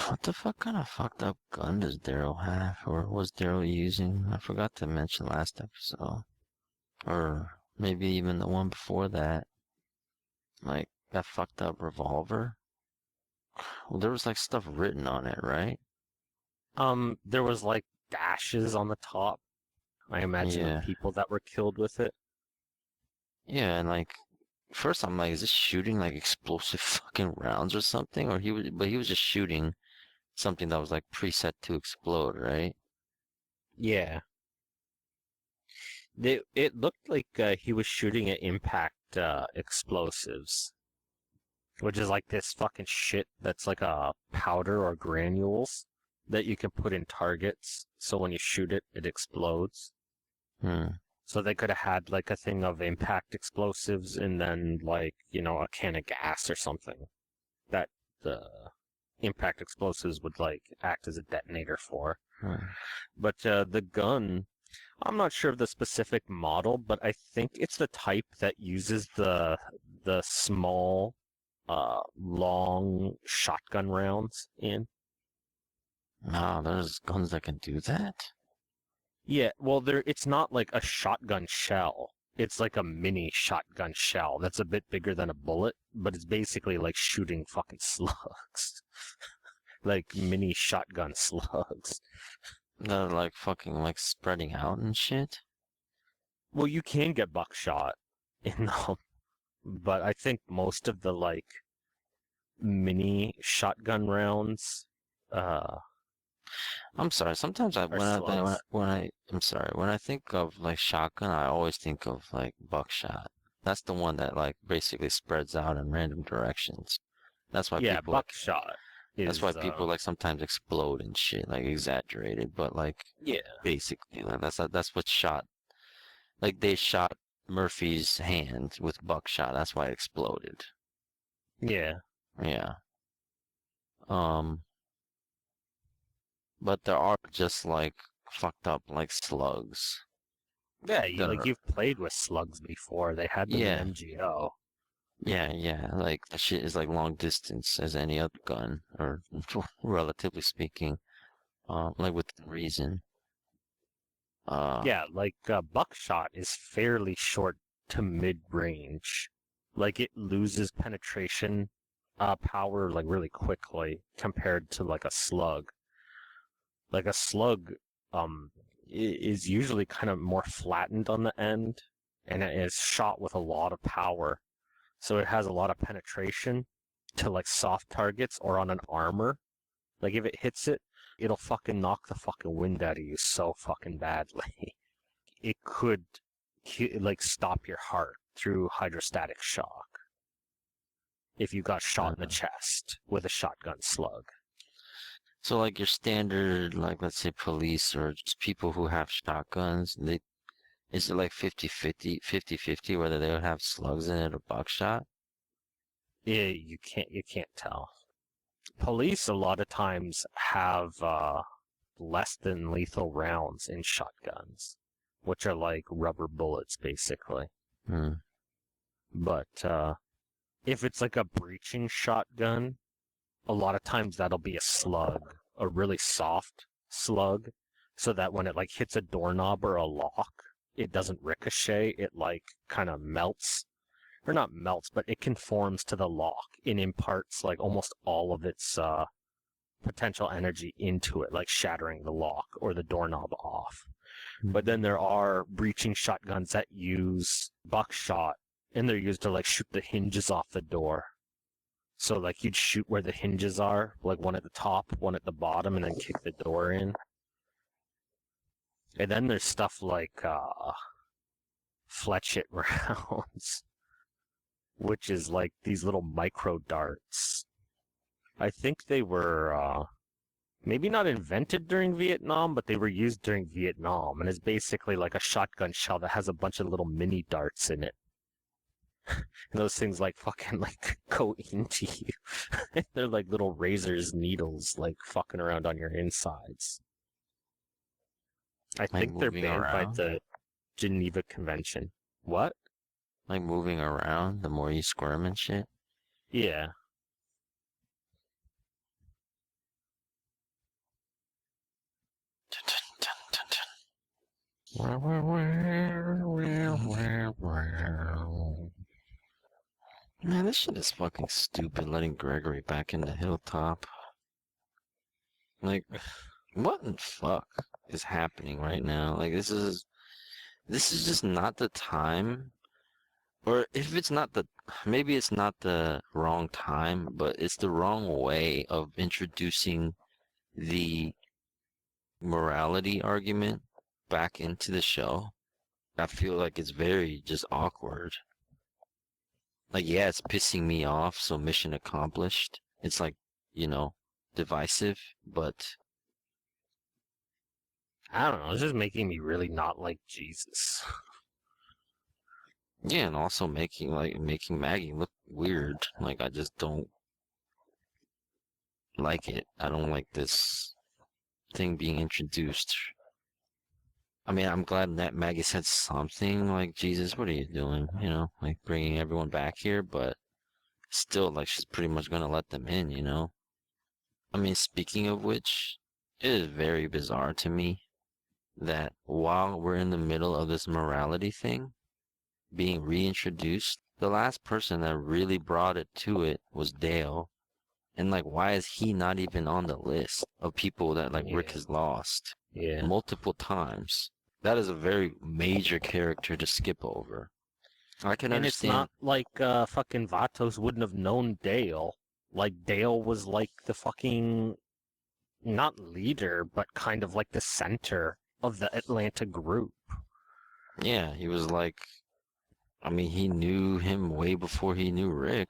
What the fuck kind of fucked up gun does Daryl have, or was Daryl using? I forgot to mention last episode, or maybe even the one before that. Like that fucked up revolver. Well, there was like stuff written on it, right? There was like dashes on the top. I imagine of Yeah, people that were killed with it. yeah, and like first I'm like, is this shooting like explosive fucking rounds or something? Or he was just shooting something that was like preset to explode, right? Yeah, it looked like he was shooting at impact explosives, which is like this fucking shit that's like a powder or granules that you can put in targets. So when you shoot it, it explodes. Hmm. So they could have had like a thing of impact explosives and then like, a can of gas or something that the impact explosives would like act as a detonator for. Hmm. But the gun, I'm not sure of the specific model, but I think it's the type that uses the small, long shotgun rounds in. Wow, there's guns that can do that? Yeah, well, it's not like a shotgun shell. It's like a mini shotgun shell that's a bit bigger than a bullet, but it's basically like shooting fucking slugs. Like mini shotgun slugs. They're like fucking like spreading out and shit? Well, you can get buckshot in them, but I think most of the like mini shotgun rounds uh, I'm sorry. Sometimes are slugs. I'm sorry. When I think of like shotgun, I always think of like buckshot. That's the one that like basically spreads out in random directions. That's why Yeah, people like buckshot that's why is people like sometimes explode and shit, like exaggerated, but like yeah, basically like that's what shot. Like they shot Murphy's hand with buckshot. That's why it exploded. yeah. Yeah. Um, but there are just like fucked up like slugs. Yeah, That like are you've played with slugs before. They had them in yeah. MGO. Yeah, like that shit is like long distance as any other gun, or relatively speaking, like within reason. Uh, Yeah, like buckshot is fairly short to mid range. Like it loses penetration power like really quickly compared to like a slug. Like a slug is usually kind of more flattened on the end and it is shot with a lot of power. So it has a lot of penetration to like soft targets or on an armor. Like if it hits it, it'll fucking knock the fucking wind out of you so fucking badly. It could like stop your heart through hydrostatic shock if you got shot in the uh, chest with a shotgun slug. so like your standard, like let's say police or just people who have shotguns, they is it like 50-50 whether they would have slugs in it or buckshot? Yeah, you can't tell. Police a lot of times have less than lethal rounds in shotguns, which are like rubber bullets basically. Hmm. But if it's like a breaching shotgun, a lot of times that'll be a slug, a really soft slug, so that when it like hits a doorknob or a lock, it doesn't ricochet. It like kind of melts, or not melts, but it conforms to the lock and imparts like almost all of its potential energy into it, like shattering the lock or the doorknob off. But then there are breaching shotguns that use buckshot, and they're used to like shoot the hinges off the door. So like you'd shoot where the hinges are, like one at the top, one at the bottom, and then kick the door in. And then there's stuff like fletchet rounds, which is like these little micro darts. I think they were maybe not invented during Vietnam, but they were used during Vietnam, and it's basically like a shotgun shell that has a bunch of little mini darts in it. And those things like fucking like go into you. They're like little razors, needles, like fucking around on your insides. I Like think they're moving banned by around, the Geneva Convention. What? like moving around. The more you squirm and shit. Yeah. Man, this shit is fucking stupid, letting Gregory back into Hilltop. Like, what in fuck is happening right now? Like, this is just not the time. Or if it's not the, maybe it's not the wrong time, but it's the wrong way of introducing the morality argument back into the show. I feel like it's very just awkward. Like, yeah, it's pissing me off, so mission accomplished. It's like, you know, divisive, but I don't know. It's just making me really not like Jesus. yeah, and also making Maggie look weird. Like, I just don't like it. I don't like this thing being introduced. I mean, I'm glad that Maggie said something like, Jesus, what are you doing? You know, like bringing everyone back here, but still, like, she's pretty much gonna let them in, you know? I mean, speaking of which, it is very bizarre to me that while we're in the middle of this morality thing being reintroduced, the last person that really brought it to it was Dale. And like, why is he not even on the list of people that like Rick Yeah. has lost Yeah. multiple times? That is a very major character to skip over. I can And it's understand. not like fucking Vatos wouldn't have known Dale. Like Dale was like the fucking not leader, but kind of like the center of the Atlanta group. Yeah, he was like, I mean, he knew him way before he knew Rick.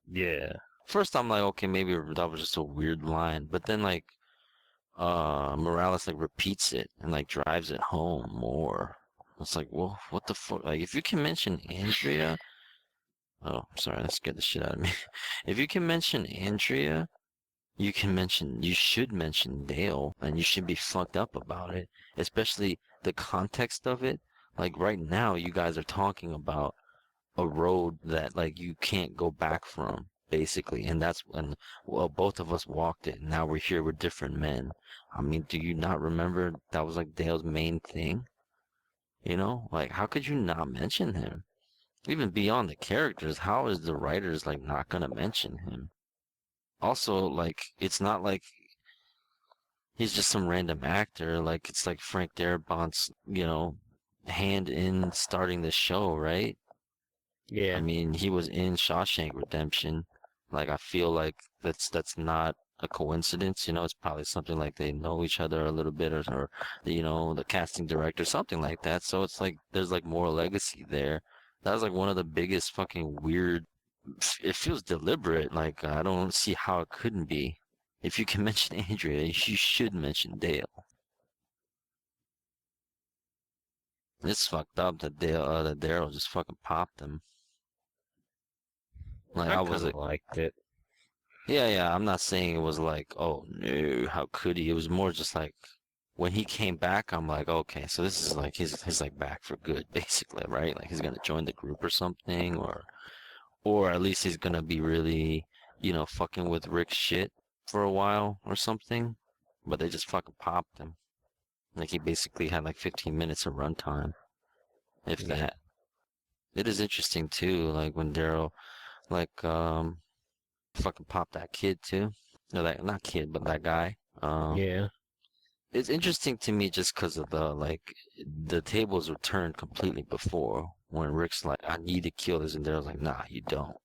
Yeah. First, I'm like, okay, maybe that was just a weird line, but then like, Morales like repeats it and like drives it home more. It's like, well, what the fuck? Like, if you can mention Andrea, oh, sorry, that scared the shit out of me. If you can mention Andrea, you should mention Dale, and you should be fucked up about it, especially the context of it. Like right now, you guys are talking about a road that like you can't go back from, basically, and that's when, well, both of us walked it, and now we're here with different men. I mean, do you not remember that was like Dale's main thing? You know, like how could you not mention him? Even beyond the characters, how is the writers like not gonna mention him? Also, like it's not like he's just some random actor. Like it's like Frank Darabont's, hand in starting the show, right? I Yeah. mean, he was in Shawshank Redemption. Like I feel like that's not a coincidence, it's probably something like they know each other a little bit, or the casting director, something like that. So it's like there's like more legacy there. That was like one of the biggest fucking weird. It feels deliberate. Like I don't see how it couldn't be. If you can mention Andrea, you should mention Dale. It's fucked up that that Daryl just fucking popped him. Like I I was kind of like, liked it. yeah. I'm not saying it was like, oh no, how could he? It was more just like when he came back, I'm like, okay, so this is like his like back for good, basically, right? Like he's gonna join the group or something, or at least he's gonna be really, fucking with Rick's shit for a while or something. But they just fucking popped him. Like he basically had like 15 minutes of runtime, if Yeah. that. It is interesting too, like when Daryl like fucking popped that kid too. No, that not kid, but that guy. Yeah. It's interesting to me just because of the tables were turned completely before when Rick's like, I need to kill this, and Daryl's like, nah, you don't.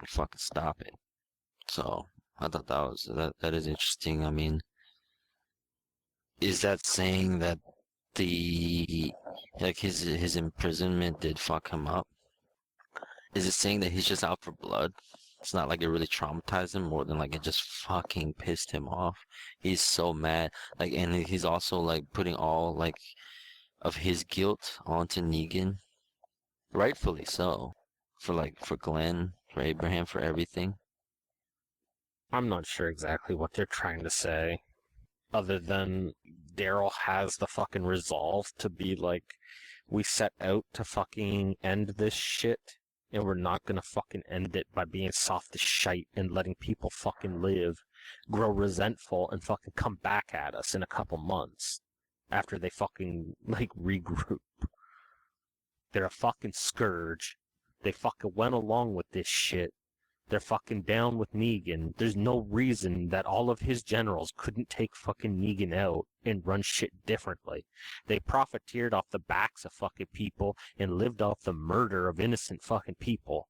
Fucking stop it. So I thought that is interesting. I mean, is that saying that the like his imprisonment did fuck him up? Is it saying that he's just out for blood? It's not like it really traumatized him more than like it just fucking pissed him off. He's so mad. Like, and he's also like putting all like of his guilt onto Negan, rightfully so, for Glenn, for Abraham, for everything. I'm not sure exactly what they're trying to say, other than Daryl has the fucking resolve to be like, we set out to fucking end this shit, and we're not gonna fucking end it by being soft as shite and letting people fucking live, grow resentful, and fucking come back at us in a couple months. after they fucking, like, regroup. They're a fucking scourge. They fucking went along with this shit. They're fucking down with Negan. There's no reason that all of his generals couldn't take fucking Negan out and run shit differently. They profiteered off the backs of fucking people and lived off the murder of innocent fucking people.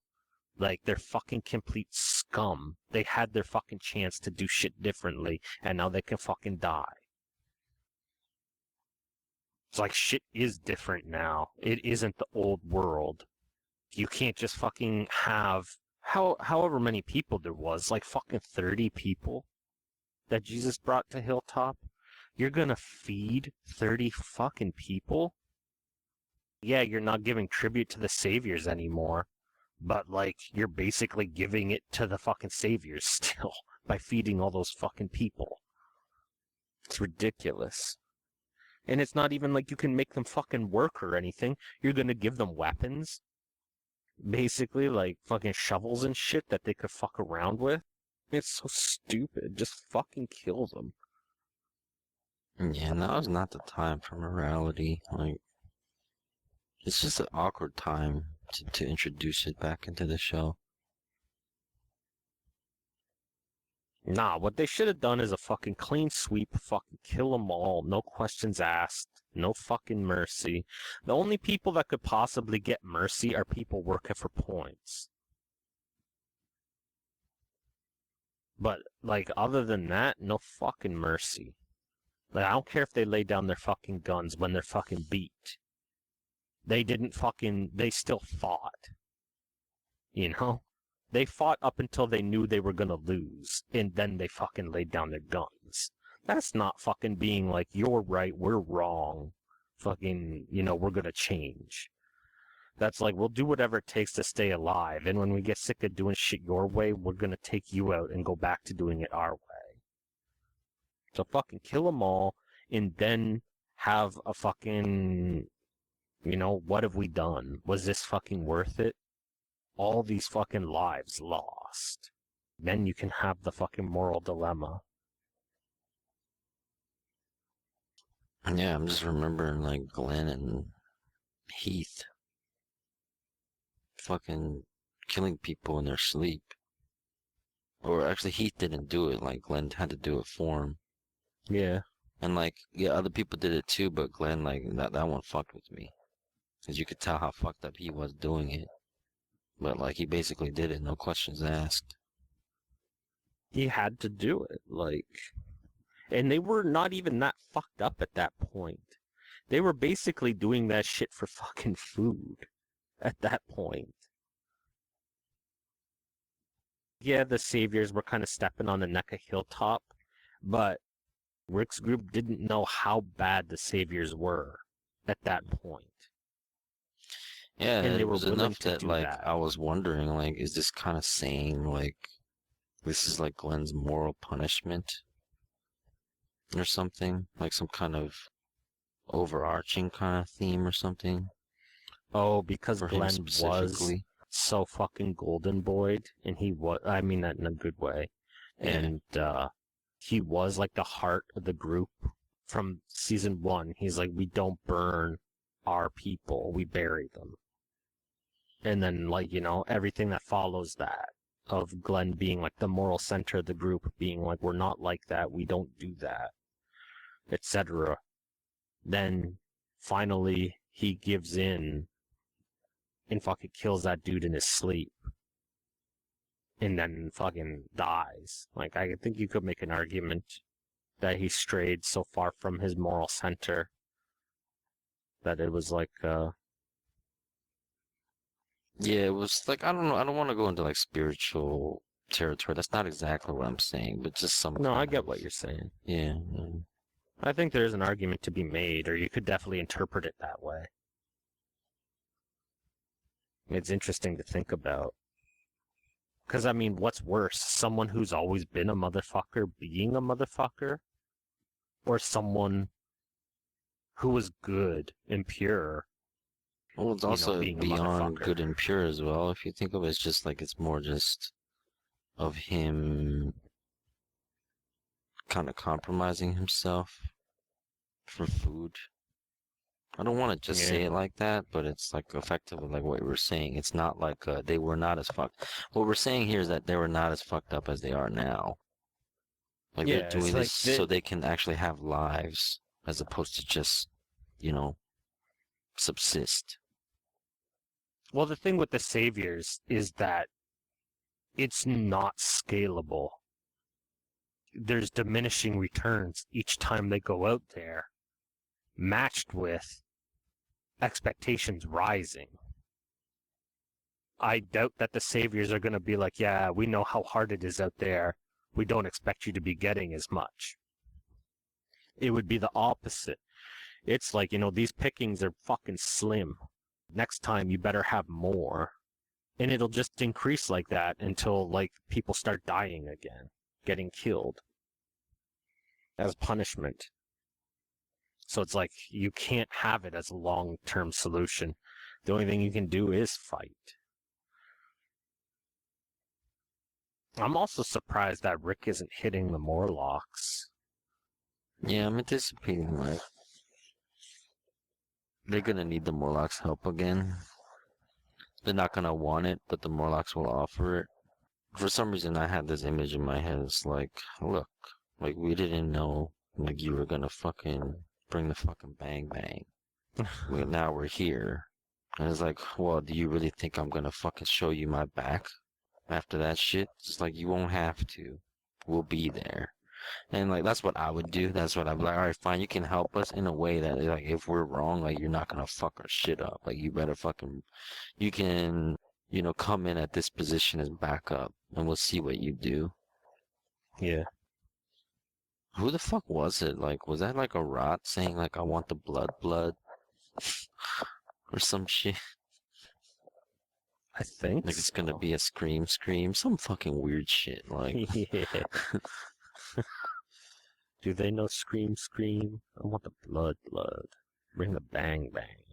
Like, they're fucking complete scum. They had their fucking chance to do shit differently, and now they can fucking die. It's like shit is different now. It isn't the old world. You can't just fucking have however many people there was, like fucking 30 people that Jesus brought to Hilltop. You're gonna feed 30 fucking people? Yeah, you're not giving tribute to the saviors anymore, but like you're basically giving it to the fucking saviors still by feeding all those fucking people. It's ridiculous. And it's not even like you can make them fucking work or anything. You're gonna give them weapons, basically, like fucking shovels and shit that they could fuck around with. It's so stupid. Just fucking kill them. Yeah, now is not the time for morality. Like, it's just an awkward time to introduce it back into the show. Nah, what they should have done is a fucking clean sweep, fucking kill them all, no questions asked, no fucking mercy. The only people that could possibly get mercy are people working for points. But, like, other than that, no fucking mercy. Like, I don't care if they lay down their fucking guns when they're fucking beat. They still fought. You know? They fought up until they knew they were gonna lose, and then they fucking laid down their guns. That's not fucking being like, you're right, we're wrong. Fucking, we're gonna change. That's like, we'll do whatever it takes to stay alive, and when we get sick of doing shit your way, we're gonna take you out and go back to doing it our way. So fucking kill them all, and then have a fucking, what have we done? Was this fucking worth it? All these fucking lives lost. Then you can have the fucking moral dilemma. Yeah, I'm just remembering like Glenn and Heath fucking killing people in their sleep. Or actually, Heath didn't do it. Like Glenn had to do it for him. Yeah. And like, yeah, other people did it too, but Glenn, like, that one fucked with me. Cause you could tell how fucked up he was doing it. But like, he basically did it, no questions asked. He had to do it, like... And they were not even that fucked up at that point. They were basically doing that shit for fucking food at that point. Yeah, the saviors were kind of stepping on the neck of Hilltop, but Rick's group didn't know how bad the saviors were at that point. Yeah, And they it were was willing enough to that do like, that. I was wondering, like, is this kind of saying, like, this is like Glenn's moral punishment? Or something? Like some kind of overarching kind of theme or something? Oh, because For him Glenn was specifically? so fucking golden boyed, and he was, I mean that in a good way. Yeah. And he was like the heart of the group from season 1. He's like, we don't burn our people, we bury them. And then, like, everything that follows that, of Glenn being like the moral center of the group, being like, we're not like that, we don't do that, etc. Then finally he gives in and fucking kills that dude in his sleep. And then fucking dies. Like, I think you could make an argument that he strayed so far from his moral center that it was like, Yeah, it was like, I don't know, I don't want to go into like spiritual territory. That's not exactly what I'm saying, but just some no, I kind get of, what you're saying. yeah. I think there's an argument to be made, or you could definitely interpret it that way. It's interesting to think about. Because, I mean, what's worse? Someone who's always been a motherfucker being a motherfucker? Or someone who was good and pure, Well, it's also being a beyond motherfucker? good and pure as well. If you think of it, it's just like, it's more just of him kind of compromising himself for food. I don't want to just Yeah. say it like that, but it's like effectively like what we're saying. It's not like they were not as fucked. What we're saying here is that they were not as fucked up as they are now. Like they're Yeah, it's doing this like so they can actually have lives as opposed to just, you know, subsist. well, the thing with the saviors is that it's not scalable. There's diminishing returns each time they go out there, matched with expectations rising. I doubt that the saviors are going to be like, yeah, we know how hard it is out there. We don't expect you to be getting as much. It would be the opposite. It's like, these pickings are fucking slim. Next time you better have more. And it'll just increase like that until like people start dying again, getting killed as punishment. So it's like you can't have it as a long-term solution. The only thing you can do is fight. I'm also surprised that Rick isn't hitting the Morlocks. Yeah, I'm anticipating like they're gonna need the Morlocks' help again. They're not gonna want it, but the Morlocks will offer it. For some reason, I had this image in my head. It's like, look, like we didn't know like you were gonna fucking bring the fucking bang bang. Now we're here. And it's like, well, do you really think I'm gonna fucking show you my back after that shit? It's like, you won't have to. We'll be there. And like, that's what I would do. That's what I'd be like, all right, fine, you can help us in a way that, like, if we're wrong, like, you're not gonna fuck our shit up. Like, you better fucking, you can, come in at this position as backup, and we'll see what you do. Yeah. Who the fuck was it? Like, was that like a rot saying, like, I want the blood? Or some shit? I think Like it's so. gonna be a scream, some fucking weird shit. Like, Yeah. Do they know scream, scream? I want the blood. Bring the bang, bang.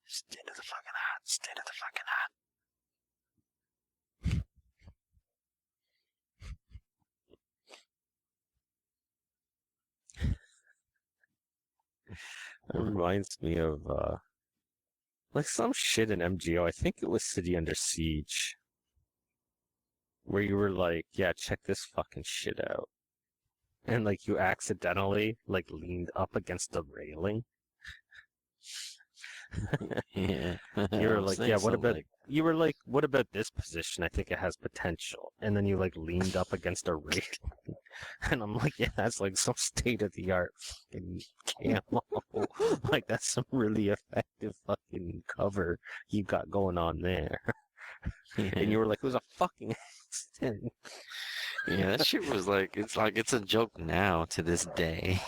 stay to the fucking hot, stay to the fucking It reminds me of like some shit in MGO. I think it was City Under Siege, where you were like, "Yeah, check this fucking shit out," and like you accidentally like leaned up against the railing. Yeah. You were I'm like, saying "Yeah, what something about?" like, You were like, "What about this position? I think it has potential." And then you like leaned up against a railing, and I'm like, "Yeah, that's like some state of the art fucking camo. Like that's some really effective fucking cover you got going on there." And you were like, "It was a fucking accident." yeah, that shit was like it's a joke now to this day.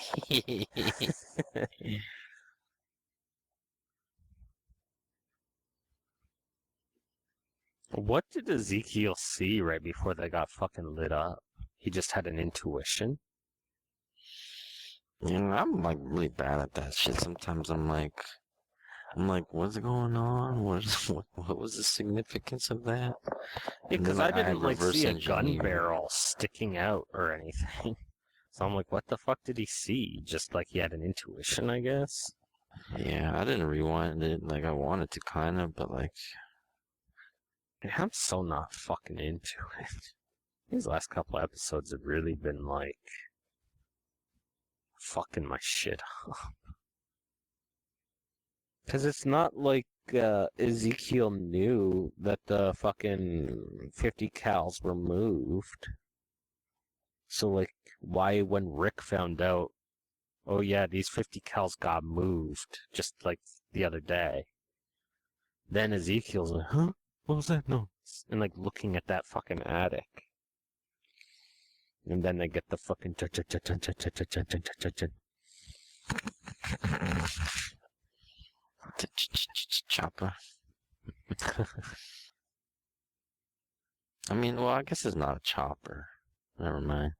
What did Ezekiel see right before they got fucking lit up? He just had an intuition. I'm like really bad at that shit. Sometimes I'm like, what's going on? What was the significance of that? And then Because I like I didn't like reverse see a gun engineer. barrel sticking out or anything. So I'm like, what the fuck did he see? Just like he had an intuition, I guess. Yeah, I didn't rewind it like I wanted to kind of, but like, I'm so not fucking into it. These last couple episodes have really been like fucking my shit up. Because it's not like Ezekiel knew that the fucking 50 cals were moved. So, like, why when Rick found out, oh yeah, these 50 cals got moved just like the other day, then Ezekiel's like, huh? What was that? No. And like looking at that fucking attic. And then they get the fucking chopper. I mean, well, I guess it's not a chopper. Never mind.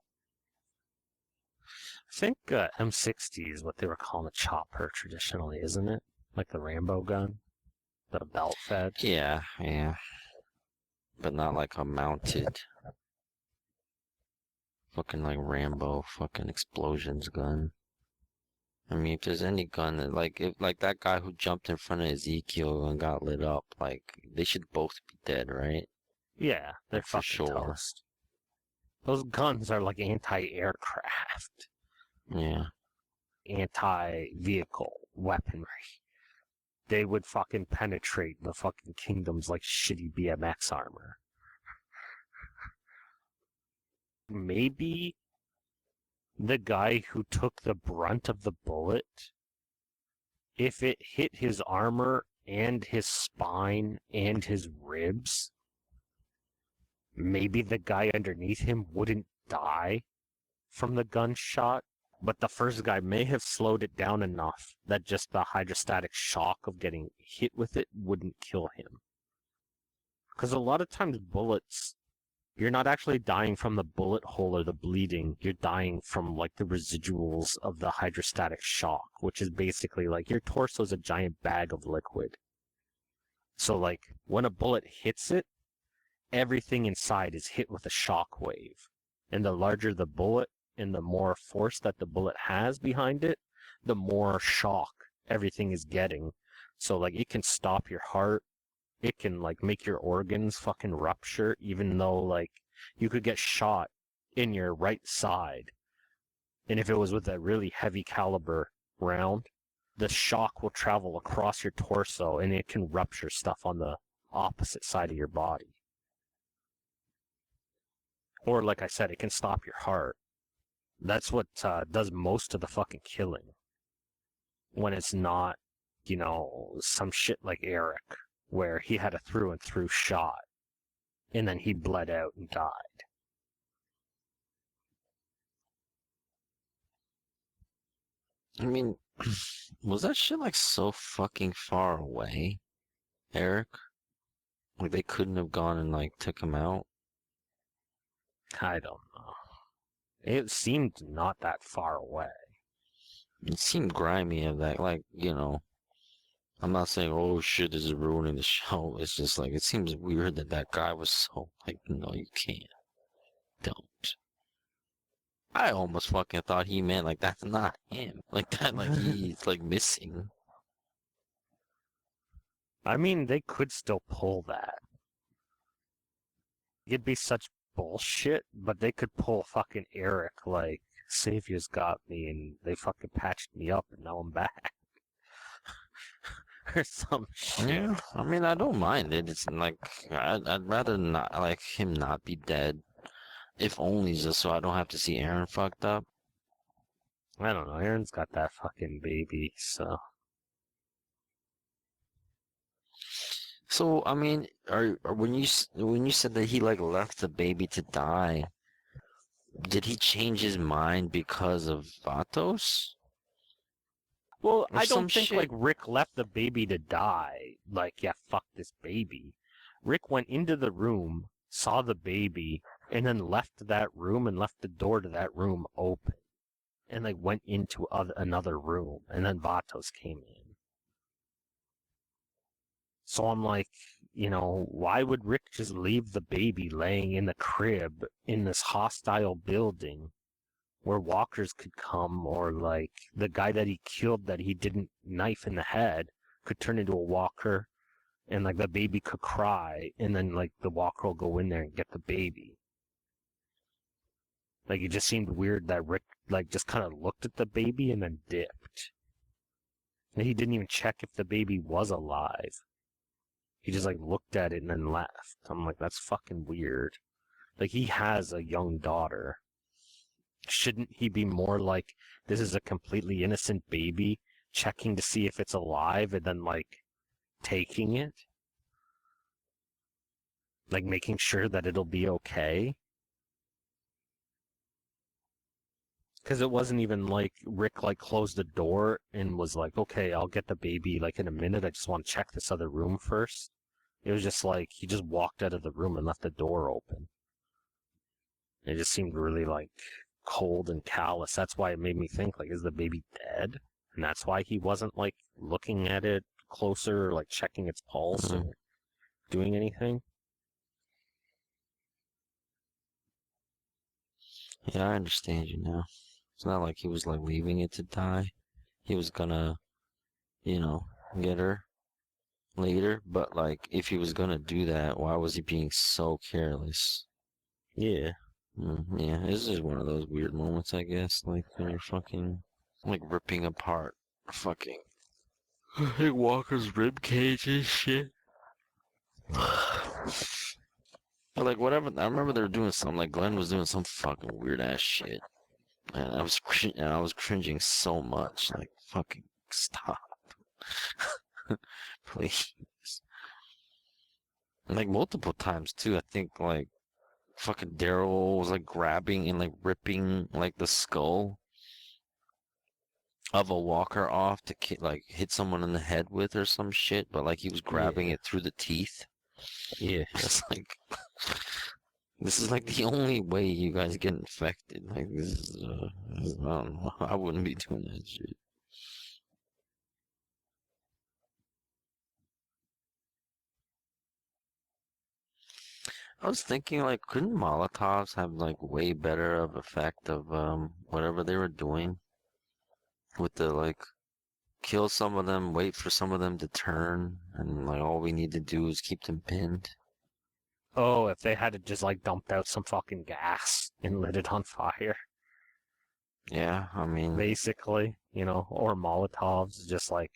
I think M60 is what they were calling a chopper traditionally, isn't it? Like the Rambo gun, the belt fed. Yeah, but not like a mounted. fucking like Rambo fucking explosions gun. I mean, if there's any gun that if like that guy who jumped in front of Ezekiel and got lit up, like they should both be dead, right? Yeah, they're Like, for fucking sure. toast. Those guns are like anti-aircraft, Yeah. anti-vehicle weaponry. They would fucking penetrate the fucking kingdoms like shitty BMX armor. Maybe the guy who took the brunt of the bullet, if it hit his armor and his spine and his ribs, maybe the guy underneath him wouldn't die from the gunshot, but the first guy may have slowed it down enough that just the hydrostatic shock of getting hit with it wouldn't kill him. Because a lot of times bullets, you're not actually dying from the bullet hole or the bleeding, you're dying from like the residuals of the hydrostatic shock, which is basically like your torso is a giant bag of liquid. So like when a bullet hits it, everything inside is hit with a shock wave. And the larger the bullet and the more force that the bullet has behind it, the more shock everything is getting. So like it can stop your heart, it can like make your organs fucking rupture, even though like you could get shot in your right side. And if it was with a really heavy caliber round, the shock will travel across your torso and it can rupture stuff on the opposite side of your body. Or like I said, it can stop your heart. That's what does most of the fucking killing. When it's not, you know, some shit like Eric, where he had a through and through shot, and then he bled out and died. I mean, was that shit like so fucking far away, Eric? Like they couldn't have gone and like took him out? I don't know. It seemed not that far away. It seemed grimy of that, like, you know, I'm not saying, oh shit, this is ruining the show. It's just like, it seems weird that that guy was so, like, no, you can't. Don't. I almost fucking thought he meant, like, that's not him. Like, that, like, he's, like, missing. I mean, they could still pull that. It'd be such bullshit, but they could pull fucking Eric, like, Savior's got me and they fucking patched me up and now I'm back. Or some shit. Yeah, I mean, I don't mind it. It's like, I'd rather not, like, him not be dead. If only just so I don't have to see Aaron fucked up. I don't know, Aaron's got that fucking baby, so... So, I mean, when you said that he like left the baby to die, did he change his mind because of Vatos? Well, Or I some don't think shit? like Rick left the baby to die. Like, yeah, fuck this baby. Rick went into the room, saw the baby, and then left that room and left the door to that room open. And like went into another room, and then Vatos came in. So I'm like, you know, why would Rick just leave the baby laying in the crib in this hostile building where walkers could come, or like the guy that he killed that he didn't knife in the head could turn into a walker, and like the baby could cry, and then like the walker will go in there and get the baby. Like it just seemed weird that Rick like just kind of looked at the baby and then dipped. And he didn't even check if the baby was alive. He just like looked at it and then left. I'm like, that's fucking weird. Like he has a young daughter. Shouldn't he be more like, this is a completely innocent baby, checking to see if it's alive and then like taking it? Like making sure that it'll be okay? Because it wasn't even like Rick like closed the door and was like, okay, I'll get the baby like in a minute. I just want to check this other room first. It was just like he just walked out of the room and left the door open. It just seemed really like cold and callous. That's why it made me think like, is the baby dead? And that's why he wasn't like looking at it closer or like checking its pulse or doing anything. Yeah, I understand you now. It's not like he was like leaving it to die. He was gonna, you know, get her later, but like if he was gonna do that, why was he being so careless? Yeah. Yeah, this is one of those weird moments, I guess, like when you're fucking like ripping apart fucking Walker's rib cage and shit. But like whatever, I remember they were doing something. Like Glenn was doing some fucking weird ass shit, and I was cringing so much. Like fucking stop, please. And, like multiple times too. I think like fucking Daryl was like grabbing and like ripping like the skull of a walker off to like hit someone in the head with or some shit, but like he was grabbing Yeah. it through the teeth. Yeah. It's like this is like the only way you guys get infected. Like this is I don't know. I wouldn't be doing that shit. I was thinking like couldn't Molotovs have like way better of effect of whatever they were doing with the like kill some of them, wait for some of them to turn, and like all we need to do is keep them pinned. Oh, if they had to just like dumped out some fucking gas and lit it on fire, Yeah, I mean, basically, or Molotovs, just like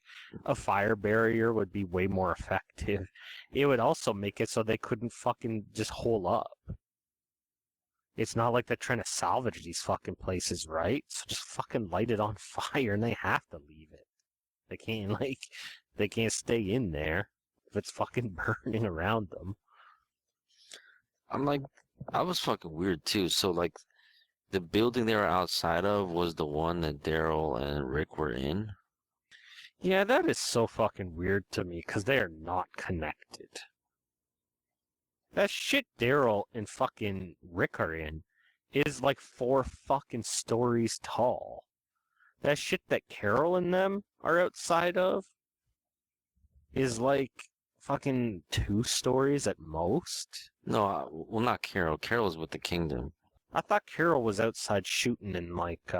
a fire barrier would be way more effective. It would also make it so they couldn't fucking just hole up. It's not like they're trying to salvage these fucking places, right? So just fucking light it on fire and they have to leave it. They can't, they can't stay in there if it's fucking burning around them. I'm like, I was fucking weird too. So like, the building they were outside of was the one that Daryl and Rick were in. Yeah, that is so fucking weird to me because they are not connected. That shit Daryl and fucking Rick are in is like 4 fucking stories tall. That shit that Carol and them are outside of is like fucking 2 stories at most. No, well, not Carol. Carol's with the Kingdom. I thought Carol was outside shooting and like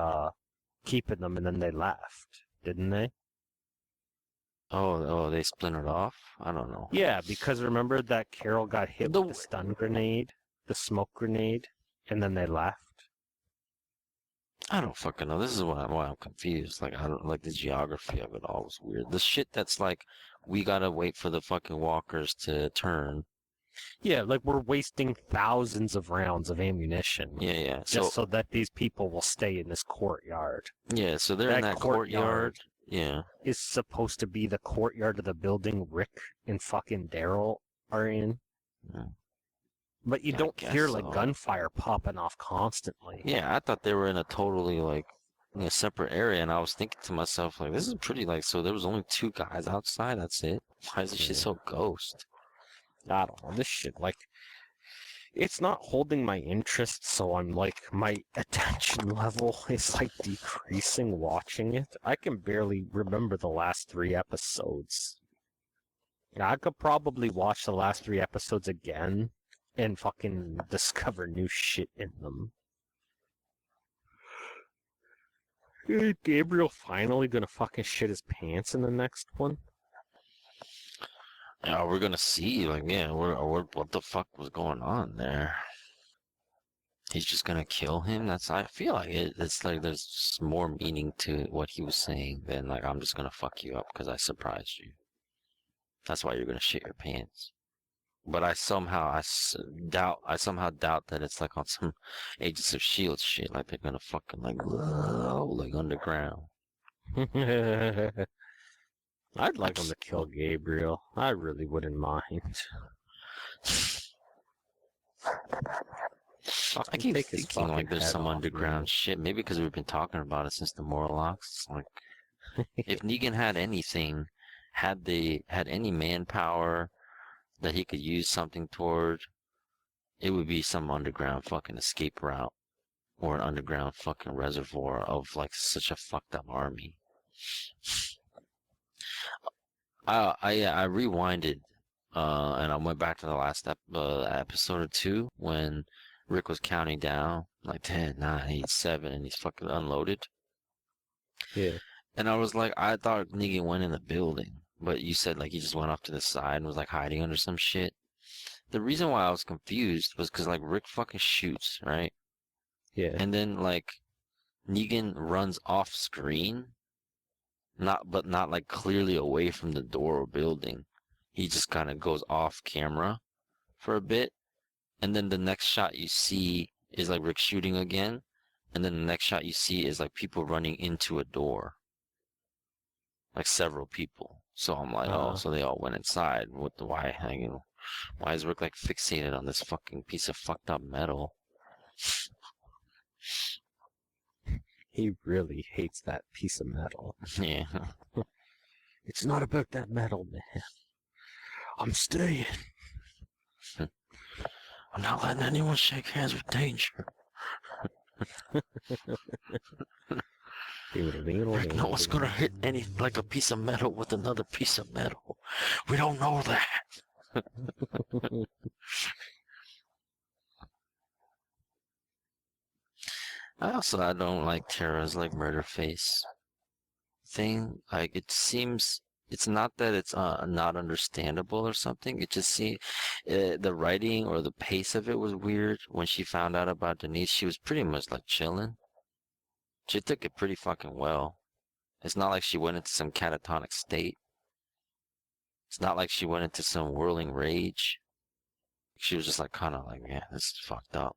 keeping them and then they left, didn't they? Oh, they splintered off? I don't know. Yeah, because remember that Carol got hit The with the stun grenade, the smoke grenade, and then they left? I don't fucking know. This is why I'm confused. Like I don't like the geography of it all was weird. The shit that's like we gotta wait for the fucking walkers to turn. Yeah, like we're wasting thousands of rounds of ammunition Yeah. just so that these people will stay in this courtyard. Yeah, so they're in That that courtyard. courtyard Yeah. is supposed to be the courtyard of the building Rick and fucking Daryl are in. Yeah. But you I don't guess hear like so. gunfire popping off constantly. Yeah, I thought they were in a totally like separate area, and I was thinking to myself like, this is pretty like. So there was only 2 guys outside. That's it. Why is this shit Yeah. so ghost? I don't know. This shit, like, it's not holding my interest, so I'm like, my attention level is like decreasing watching it. I can barely remember the last 3 episodes. I could probably watch the last 3 episodes again and fucking discover new shit in them. Is Gabriel finally gonna fucking shit his pants in the next one? Yeah, we're gonna see. Like, yeah, what the fuck was going on there? He's just gonna kill him. I feel like it's like there's just more meaning to what he was saying than like I'm just gonna fuck you up because I surprised you. That's why you're gonna shit your pants. But I somehow doubt that it's like on some Agents of Shield shit. Like they're gonna fucking like whoa, like underground. I'd like him to kill Gabriel. I really wouldn't mind. I keep Take his thinking like fucking there's head some off, underground man. shit. Maybe because we've been talking about it since the Morlocks. Like if Negan had anything, had any manpower that he could use something toward, it would be some underground fucking escape route or an underground fucking reservoir of like such a fucked up army. I rewinded and I went back to the last episode or two when Rick was counting down, like 10, 9, 8, 7, and he's fucking unloaded. Yeah. And I was like, I thought Negan went in the building, but you said like he just went off to the side and was like hiding under some shit. The reason why I was confused was because like Rick fucking shoots, right? Yeah. And then like Negan runs off screen, but not like clearly away from the door or building. He just kind of goes off camera for a bit, and then the next shot you see is like Rick shooting again, and then the next shot you see is like people running into a door, like several people. So I'm like, oh, so they all went inside. What the why hanging? Why is Rick like fixated on this fucking piece of fucked up metal? He really hates that piece of metal. Yeah. It's not about that metal, man. I'm staying. I'm not letting anyone shake hands with danger. Rick, no one's gonna hit any like a piece of metal with another piece of metal. We don't know that. I don't like Tara's like murder face thing. Like it seems it's not that it's not understandable or something. It just seems the writing or the pace of it was weird. When she found out about Denise, she was pretty much like chilling. She took it pretty fucking well. It's not like she went into some catatonic state. It's not like she went into some whirling rage. She was just like kind of like, yeah, this is fucked up.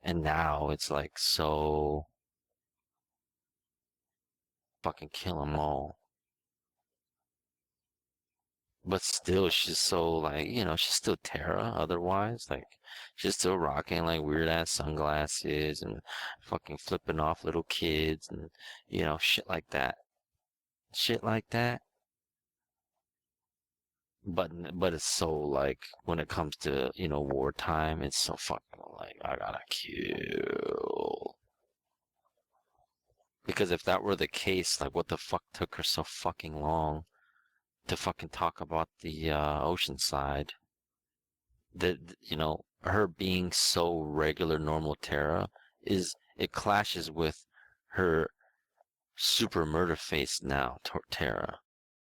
And now it's like so fucking kill them all. But still, she's so like, she's still Tara otherwise. Like, she's still rocking like weird ass sunglasses and fucking flipping off little kids and, shit like that. Shit like that. But it's so like when it comes to, wartime, it's so fucking like, I gotta kill. Because if that were the case, like what the fuck took her so fucking long to fucking talk about the ocean side? That, her being so regular, normal Tara it clashes with her super murder face now, Tara.